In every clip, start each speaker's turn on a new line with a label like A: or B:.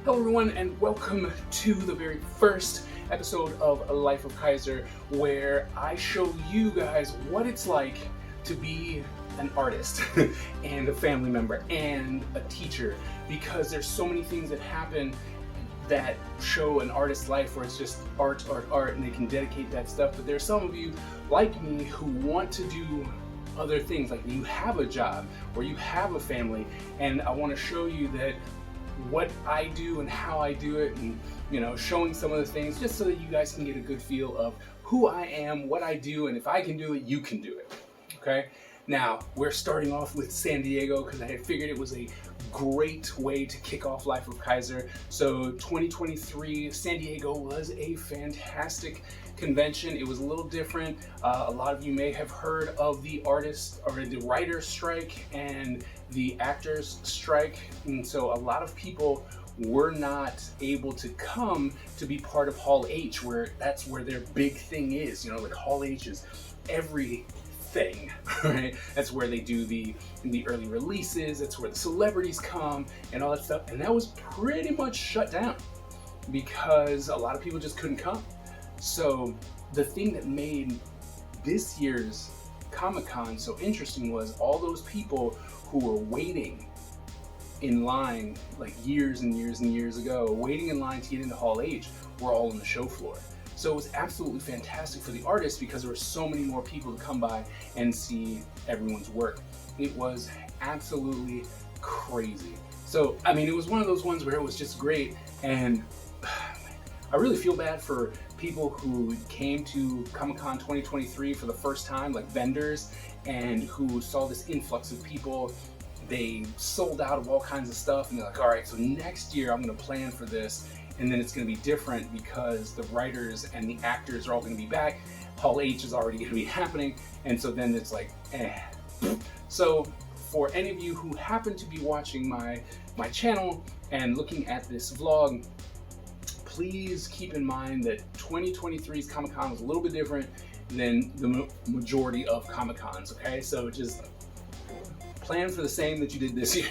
A: Hello everyone and welcome to the very first episode of Life of Kaiser, where I show you guys what it's like to be an artist and a family member and a teacher, because there's so many things that happen that show an artist's life where it's just art, art, art, and they can dedicate that stuff. But there's some of you like me who want to do other things, like you have a job or you have a family, and I want to show you that what I do and how I do it, and showing some of the things just so that you guys can get a good feel of who I am, what I do, and if I can do it, you can do it. Okay? Now, we're starting off with San Diego because I had figured it was a great way to kick off Life of Kaiser. So 2023 San Diego was a fantastic convention. It was a little different. A lot of you may have heard of the artist or the writer's strike and the actors strike, and so a lot of people were not able to come to be part of Hall H, where that's where their big thing is. Like Hall H is everything, right? That's where they do the early releases. That's where the celebrities come and all that stuff. And that was pretty much shut down because a lot of people just couldn't come. So the thing that made this year's Comic-Con so interesting was all those people who were waiting in line like years and years and years ago, waiting in line to get into Hall H, were all on the show floor. So it was absolutely fantastic for the artists because there were so many more people to come by and see everyone's work. It was absolutely crazy. So, it was one of those ones where it was just great, and I really feel bad for people who came to Comic-Con 2023 for the first time, like vendors, and who saw this influx of people. They sold out of all kinds of stuff, and they're like, all right, so next year I'm going to plan for this, and then it's going to be different because the writers and the actors are all going to be back. Hall H is already going to be happening, and so then it's like, So for any of you who happen to be watching my channel and looking at this vlog, please keep in mind that 2023's Comic-Con was a little bit different than the majority of Comic-Cons, okay? So just plan for the same that you did this year,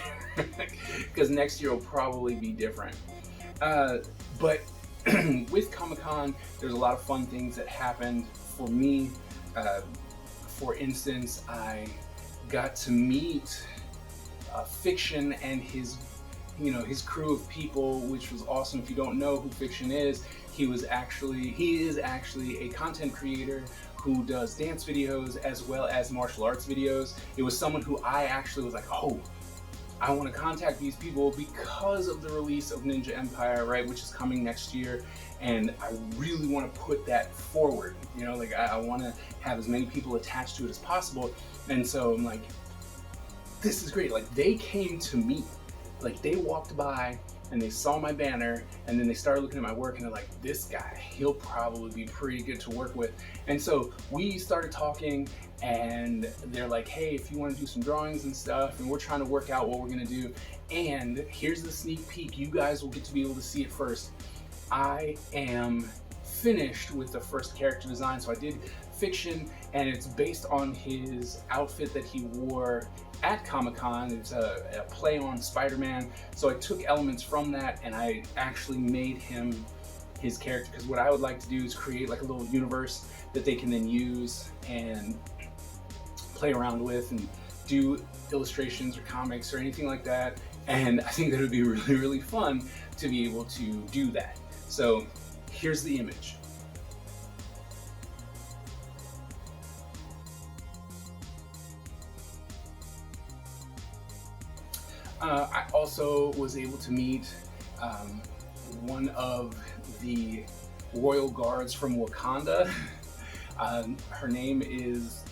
A: because next year will probably be different. But with Comic-Con, there's a lot of fun things that happened for me. For instance, I got to meet Fiction and his crew of people, which was awesome. If you don't know who Fiction is, he is actually a content creator who does dance videos as well as martial arts videos. It was someone who I actually was like, oh, I want to contact these people because of the release of Ninja Empire, right, which is coming next year, and I really want to put that forward. I want to have as many people attached to it as possible, and so I'm like, this is great. Like, they came to me. Like, they walked by and they saw my banner, and then they started looking at my work, and they're like, this guy, he'll probably be pretty good to work with. And so we started talking, and they're like, hey, if you want to do some drawings and stuff, and we're trying to work out what we're gonna do, and here's the sneak peek, you guys will get to be able to see it first. I am finished with the first character design. So I did Fiction, and it's based on his outfit that he wore at Comic-Con. It's a play on Spider-Man. So I took elements from that and I actually made him his character, because what I would like to do is create like a little universe that they can then use and play around with and do illustrations or comics or anything like that. And I think that it would be really, really fun to be able to do that. So here's the image. I also was able to meet one of the royal guards from Wakanda. Her name is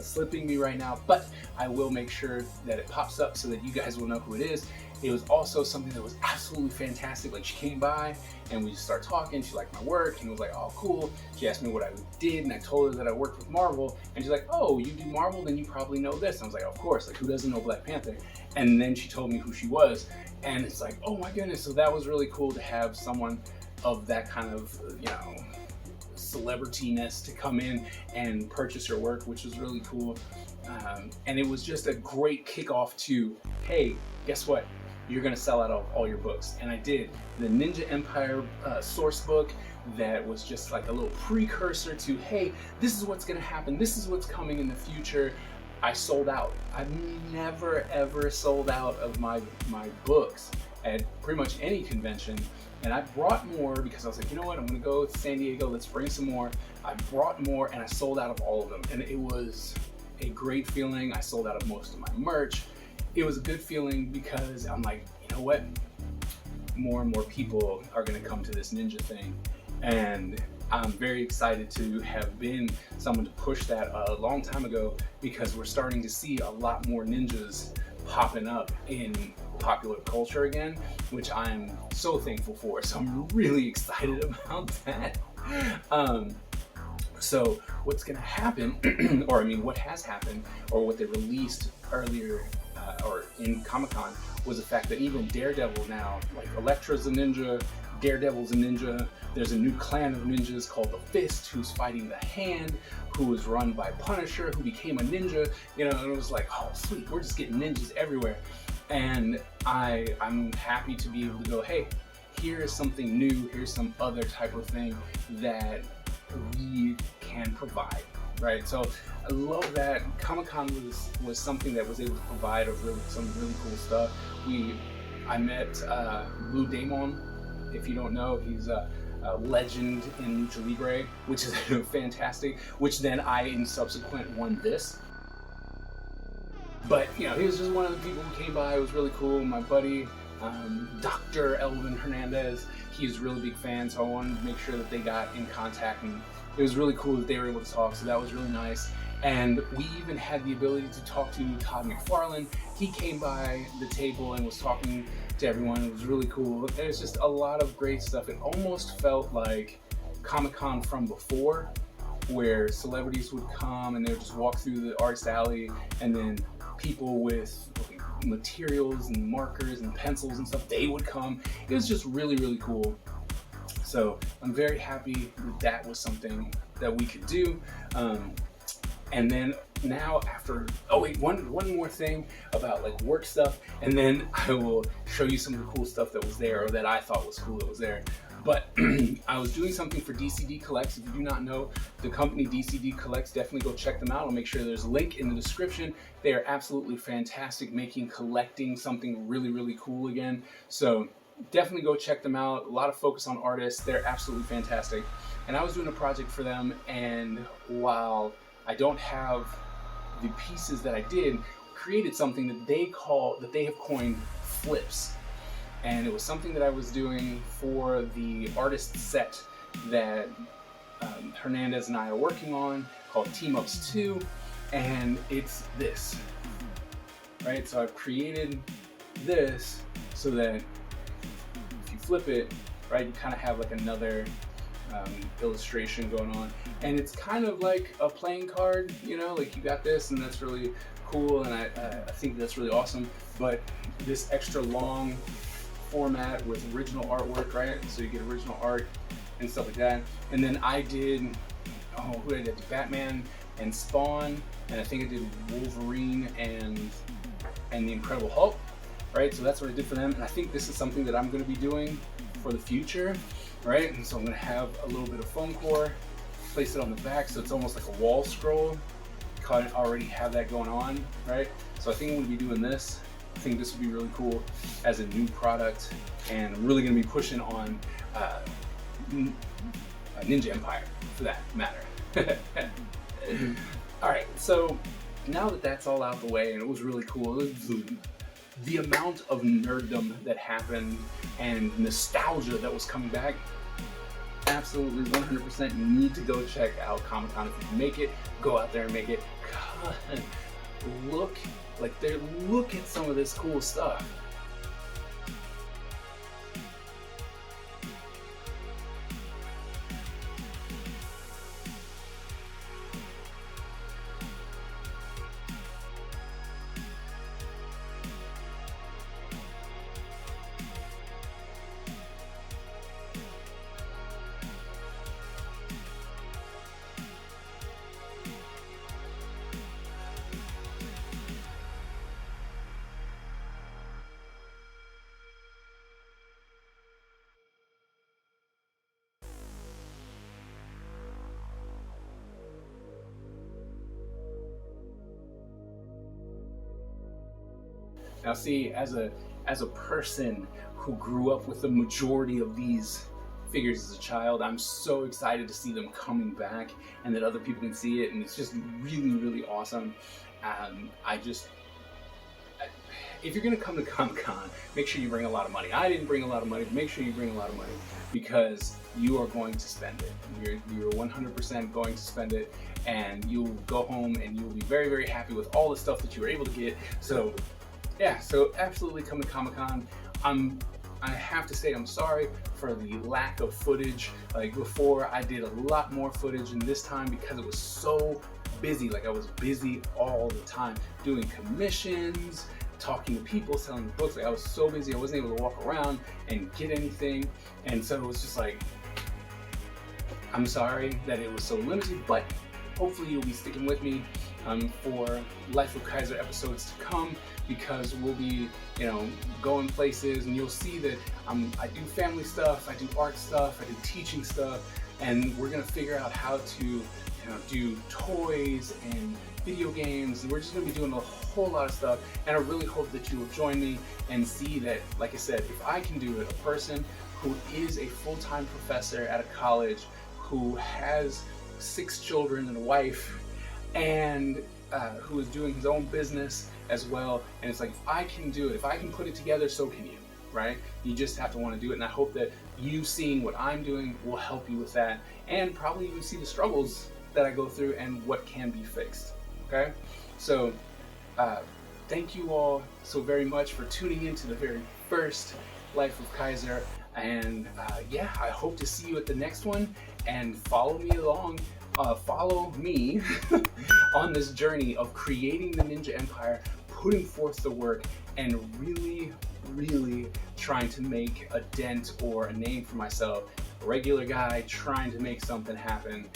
A: slipping me right now, but I will make sure that it pops up so that you guys will know who it is. It was also something that was absolutely fantastic. Like, she came by and we just started talking. She liked my work and was like, oh, cool. She asked me what I did, and I told her that I worked with Marvel, and she's like, oh, you do Marvel? Then you probably know this. And I was like, of course, like, who doesn't know Black Panther? And then she told me who she was, and it's like, oh my goodness. So that was really cool to have someone of that kind of, celebrity-ness to come in and purchase her work, which was really cool. And it was just a great kickoff to, hey, guess what? you're gonna sell out of all your books. And I did. The Ninja Empire source book that was just like a little precursor to, hey, this is what's gonna happen, this is what's coming in the future. I sold out. I've never ever sold out of my books at pretty much any convention. And I brought more because I was like, you know what, I'm gonna go to San Diego, let's bring some more. I brought more and I sold out of all of them. And it was a great feeling. I sold out of most of my merch. It was a good feeling because I'm like, you know what, more and more people are gonna come to this ninja thing. And I'm very excited to have been someone to push that a long time ago, because we're starting to see a lot more ninjas popping up in popular culture again, which I'm so thankful for. So I'm really excited about that. So what's gonna happen, or I mean what has happened, or what they released earlier or in Comic-Con, was the fact that even Daredevil now, like Elektra's a ninja, Daredevil's a ninja, there's a new clan of ninjas called the Fist, who's fighting the Hand, who is run by Punisher, who became a ninja, you know, and it was like, oh sweet, we're just getting ninjas everywhere. And I'm happy to be able to go, hey, here is something new, here's some other type of thing that we can provide, right? So I love that Comic-Con was something that was able to provide some really cool stuff. I met Blue Demon. If you don't know, he's a legend in Lucha Libre, which is fantastic, which then I in subsequent won this. But you know, he was just one of the people who came by. It was really cool. My buddy, Dr. Elvin Hernandez, he's a really big fan, so I wanted to make sure that they got in contact, and it was really cool that they were able to talk, so that was really nice. And we even had the ability to talk to Todd McFarlane. He came by the table and was talking to everyone. It was really cool. There's just a lot of great stuff. It almost felt like Comic-Con from before, where celebrities would come and they would just walk through the artist alley, and then people with materials and markers and pencils and stuff, they would come. It was just really, really cool. So I'm very happy that was something that we could do. And then now after, oh wait, one more thing about like work stuff, and then I will show you some of the cool stuff that was there, or that I thought was cool that was there. But I was doing something for DCD Collects. If you do not know the company DCD Collects, definitely go check them out. I'll make sure there's a link in the description. They are absolutely fantastic, making collecting something really, really cool again. So definitely go check them out. A lot of focus on artists. They're absolutely fantastic. And I was doing a project for them, and while I don't have the pieces that I did, created something that they have coined flips. And it was something that I was doing for the artist set that Hernandez and I are working on, called Team Ups 2, and it's this, right? So I've created this so that if you flip it, right, you kind of have like another illustration going on, and it's kind of like a playing card, you know, like you got this, and that's really cool, and I think that's really awesome. But this extra long format with original artwork, right? So you get original art and stuff like that. And then I did, who did I do? Batman and Spawn, and I think I did Wolverine and the Incredible Hulk, right? So that's what I did for them, and I think this is something that I'm going to be doing for the future, right? And so I'm going to have a little bit of foam core, place it on the back, so it's almost like a wall scroll. Kind of already have that going on, right? So I think I'm going to be doing this. I think this would be really cool as a new product, and I'm really going to be pushing on Ninja Empire for that matter. All right, so now that that's all out the way, and it was really cool, the amount of nerddom that happened and nostalgia that was coming back, absolutely 100% need to go check out Comic-Con. If you can make it, go out there and make it. God, look at some of this cool stuff. Now see, as a person who grew up with the majority of these figures as a child, I'm so excited to see them coming back and that other people can see it, and it's just really, really awesome. If you're gonna come to Comic-Con, make sure you bring a lot of money. I didn't bring a lot of money, but make sure you bring a lot of money because you are going to spend it. You're 100% going to spend it, and you'll go home and you'll be very, very happy with all the stuff that you were able to get. So yeah, so absolutely come to Comic-Con. I have to say I'm sorry for the lack of footage. Like before, I did a lot more footage, and this time because it was so busy, like I was busy all the time doing commissions, talking to people, selling books. Like I was so busy, I wasn't able to walk around and get anything. And so it was just like, I'm sorry that it was so limited, but hopefully you'll be sticking with me for Life of Kaiser episodes to come, because we'll be, going places, and you'll see that I do family stuff, I do art stuff, I do teaching stuff, and we're gonna figure out how to do toys and video games, and we're just gonna be doing a whole lot of stuff. And I really hope that you will join me and see that, like I said, if I can do it, a person who is a full-time professor at a college, who has 6 children and a wife, and who is doing his own business as well, and it's like, if I can do it, if I can put it together, so can you, right? You just have to want to do it, and I hope that you seeing what I'm doing will help you with that, and probably even see the struggles that I go through and what can be fixed. Okay, so thank you all so very much for tuning in to the very first Life of Kaiser, and yeah, I hope to see you at the next one, and follow me along. Follow me on this journey of creating the Ninja Empire, putting forth the work, and really, really trying to make a dent or a name for myself. A regular guy trying to make something happen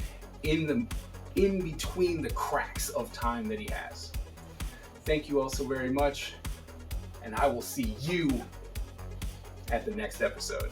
A: in between the cracks of time that he has. Thank you all so very much, and I will see you at the next episode.